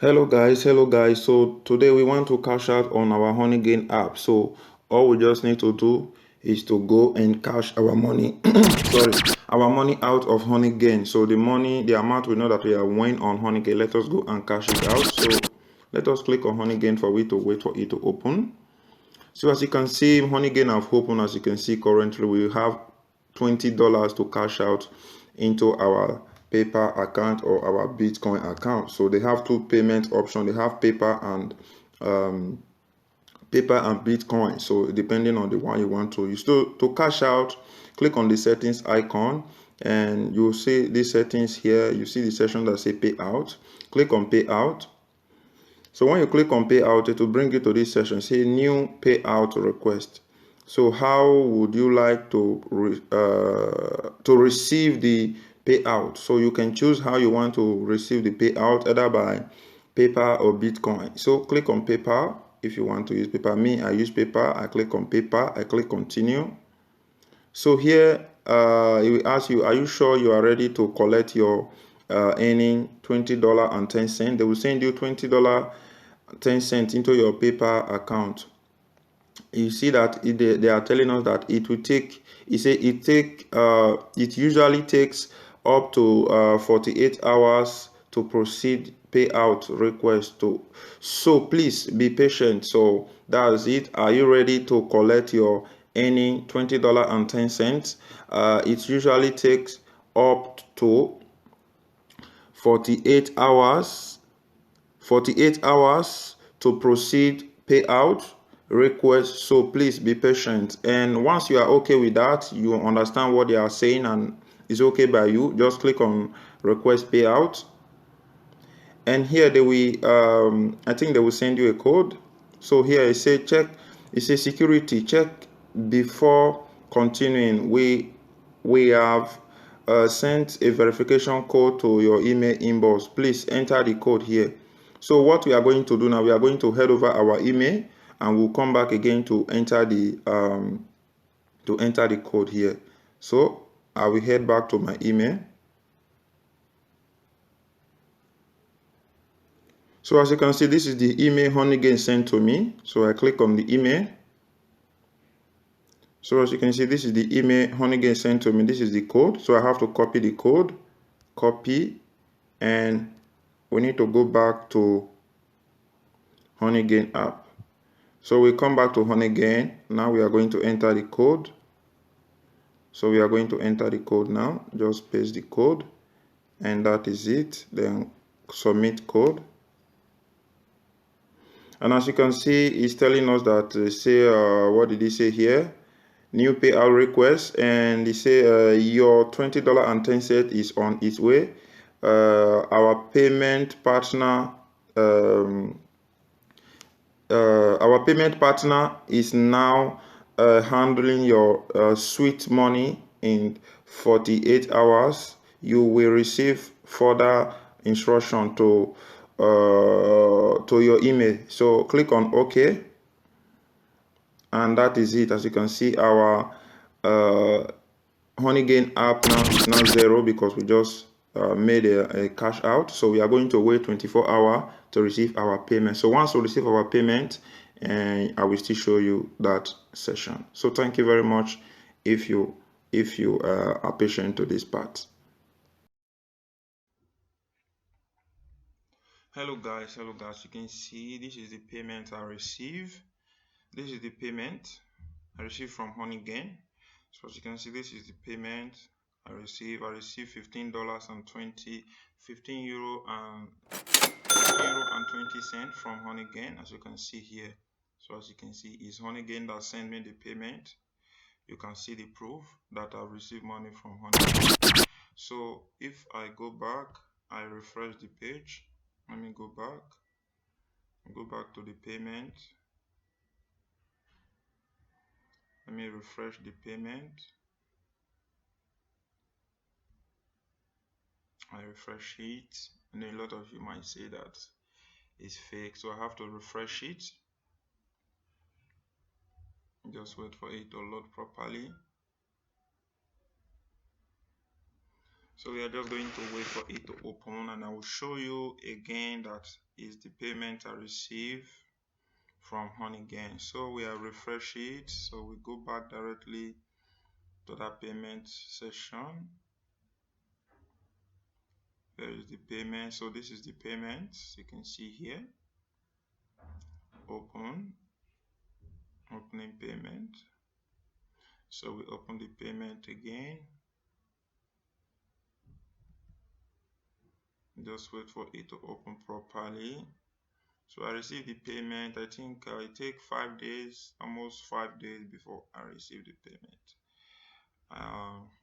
Hello guys. So today we want to cash out on our Honeygain app. So all we just need to do is to go and cash our money. Sorry, our money out of Honeygain. So the amount we know that we are winning on Honeygain. Let us go and cash it out. So let us click on Honeygain for we to wait for it to open. So as you can see, Honeygain have opened. As you can see, currently we have $20 to cash out into our PayPal account or our Bitcoin account. So they have two payment options. They have PayPal and Bitcoin. So depending on the one you want to use to cash out, click on the settings icon and you'll see these settings here. You see the section that say payout. Click on payout. So when you click on payout, it will bring you to this section, say new payout request. So how would you like to receive the payout? So you can choose how you want to receive the payout, either by PayPal or Bitcoin. So click on PayPal if you want to use PayPal. Me, I use PayPal. I click on PayPal. I click continue. So here it will ask you, are you sure you are ready to collect your earning $20.10? They will send you $20.10 into your PayPal account. You see that they are telling us that it will take, it usually takes up to 48 hours to proceed payout request to. So please be patient. So that's it. Are you ready to collect your earning $20.10? It usually takes up to 48 hours to proceed payout request. So please be patient, and once you are okay with that, you understand what they are saying and it's okay by you, just click on request payout. And here they will I think they will send you a code. So here it say check, it says security check before continuing. We have sent a verification code to your email inbox. Please enter the code here. So what we are going to do now, we are going to head over our email and we'll come back again to enter the code here. So I will head back to my email. So as you can see, this is the email Honeygain sent to me. So I click on the email. So as you can see, this is the email Honeygain sent to me. This is the code. So I have to copy the code, copy, and we need to go back to Honeygain app. So we come back to Honeygain. Now we are going to enter the code. So we are going to enter the code now. Just paste the code, and that is it. Then submit code. And as you can see, it's telling us that what did he say here? New payout request, and they say your $20.10 is on its way. Our payment partner is now handling your sweet money in 48 hours. You will receive further instruction to your email. So click on OK, and that is it. As you can see, our Honeygain app now is now zero because we just made a cash out. So we are going to wait 24 hours to receive our payment. So once we receive our payment, and I will still show you that session. So thank you very much if you are patient to this part. Hello guys, you can see this is the payment I received. This is the payment I received from Honeygain. So as you can see, this is the payment I received. I received $15.20 €15.20 from Honeygain, as you can see here. So as you can see, it's Honeygain that sent me the payment. You can see the proof that I've received money from Honeygain. So if I go back, I refresh the page. Let me go back to the payment. Let me refresh the payment. I refresh it, and a lot of you might say that it's fake, so I have to refresh it. Just wait for it to load properly. So we are just going to wait for it to open, and I will show you again that is the payment I received from Honeygain. So we are refresh it, so we go back directly to that payment session. There is the payment. So this is the payment, you can see here. Opening payment. So we open the payment again. Just wait for it to open properly. So I received the payment. I think it take 5 days, almost 5 days before I received the payment.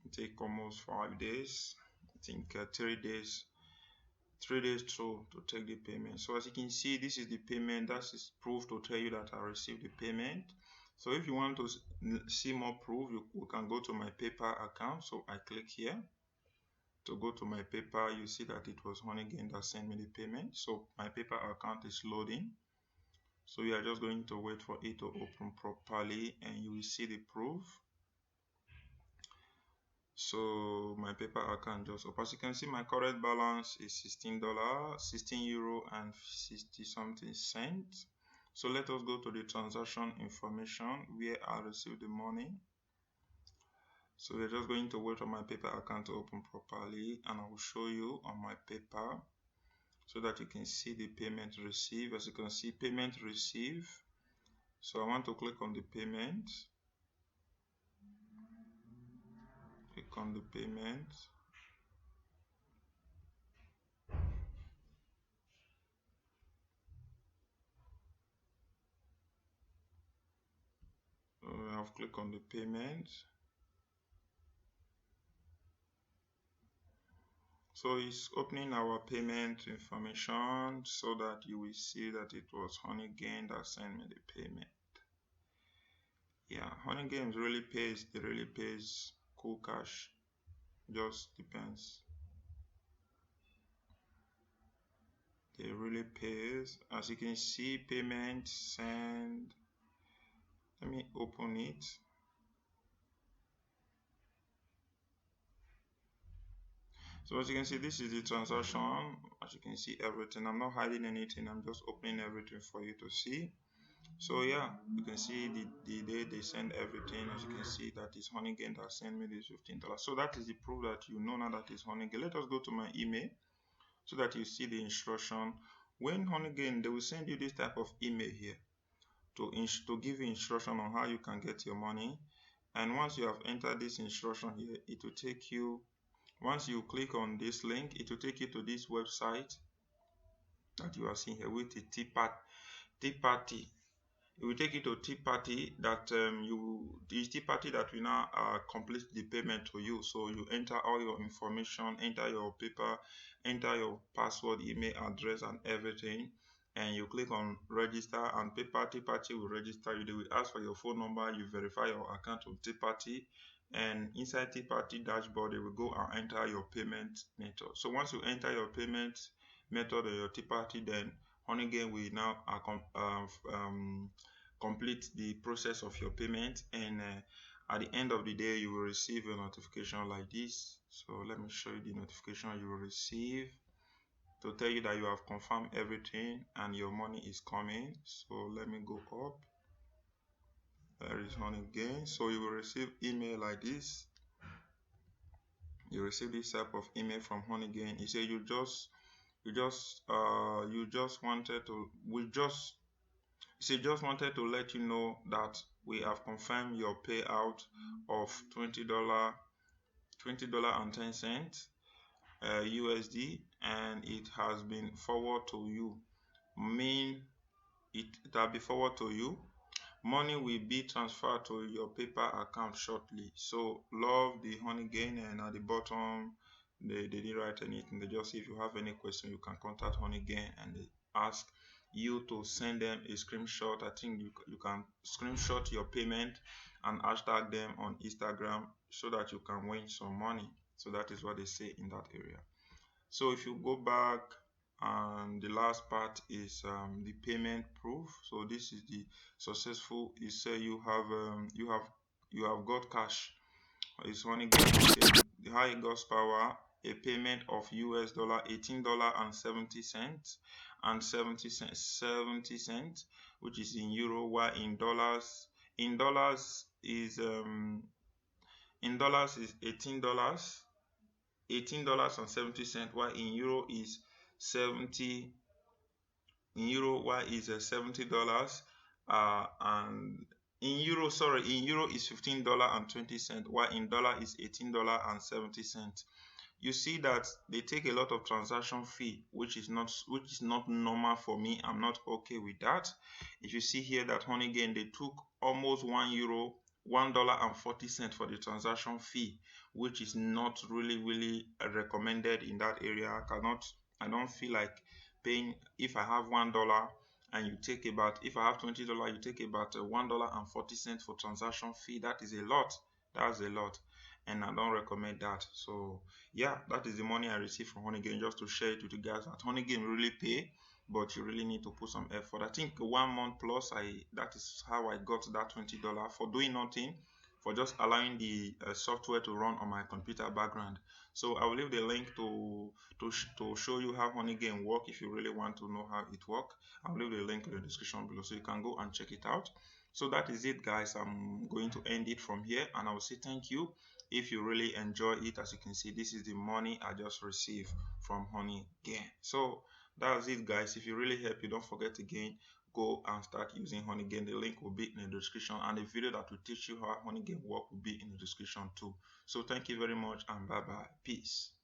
It take almost 5 days. I think 3 days. 3 days through to take the payment. So as you can see, this is the payment. That is proof to tell you that I received the payment. So if you want to see more proof, you can go to my PayPal account. So I click here to go to my PayPal. You see that it was Honeygain that sent me the payment. So my PayPal account is loading. So we are just going to wait for it to open properly, and you will see the proof. So my PayPal account just open. As you can see, my current balance is $16, 16 euro and 60 something cents. So let us go to the transaction information where I received the money. So we're just going to wait for my PayPal account to open properly, and I will show you on my PayPal so that you can see the payment received. As you can see, payment received. So I want to click on the payment. Click on the payment. I have clicked on the payment. So it's opening our payment information so that you will see that it was Honeygain that sent me the payment. Yeah, Honeygain really pays, they really pays cool cash. Just depends. They really pays. As you can see, payment send. Let me open it. So as you can see, this is the transaction. As you can see everything, I'm not hiding anything, I'm just opening everything for you to see. So yeah, you can see the day they send everything. As you can see, that is Honeygain that sent me this $15. So that is the proof that you know now that is Honeygain. Let us go to my email so that you see the instruction. When Honeygain, they will send you this type of email here to give you instruction on how you can get your money. And once you have entered this instruction here, it will take you, once you click on this link, it will take you to this website that you are seeing here with the Tea Party. It will take you to Tea Party that the Tea Party that will now complete the payment to you. So you enter all your information, enter your paper, enter your password, email address, and everything, and you click on register, and Tea Party will register you. They will ask for your phone number. You verify your account with Tea Party, and inside Tea Party dashboard, they will go and enter your payment method. So once you enter your payment method or your Tea Party, then Honeygain will now complete the process of your payment, and at the end of the day you will receive a notification like this. So let me show you the notification you will receive to tell you that you have confirmed everything and your money is coming. So let me go up. There is Honeygain. So you will receive email like this. You receive this type of email from Honeygain. It says you just wanted to just wanted to let you know that we have confirmed your payout of $20.10 USD, and it has been forwarded to you. It will be forwarded to you. Money will be transferred to your PayPal account shortly. So love the Honeygain, and at the bottom they didn't write anything. They just say if you have any question you can contact Honeygain, and they ask you to send them a screenshot. I think you can screenshot your payment and hashtag them on Instagram so that you can win some money. So that is what they say in that area. So if you go back, and the last part is the payment proof. So this is the successful. You say you have got cash. It's Honeygain. The high horsepower a payment of US dollar $18.70 and 70 cents, which is in euro, while in dollars is $18.70, while in euro is 70 in euro, while is $70, and in euro is $15.20, while in dollar is $18.70. You see that they take a lot of transaction fee, which is not normal for me. I'm not okay with that. If you see here that Honeygain, they took almost €1, $1.40 for the transaction fee, which is not really recommended in that area. I don't feel like paying. If I have $1 and you take about, if I have $20, you take about $1.40 for transaction fee. That is a lot. That's a lot, and I don't recommend that. So yeah, that is the money I received from Honeygain, just to share it with you guys that Honeygain really pay, but you really need to put some effort. I think 1 month plus, that is how I got that $20 for doing nothing, for just allowing the software to run on my computer background. So I will leave the link to show you how Honeygain work. If you really want to know how it work, I'll leave the link in the description below so you can go and check it out. So that is it, guys. I'm going to end it from here, and I will say thank you if you really enjoy it. As you can see, this is the money I just received from Honeygain. So that's it, guys. If you really help you, don't forget again, go and start using Honeygain. The link will be in the description, and the video that will teach you how Honeygain work will be in the description too. So thank you very much, and bye bye. Peace.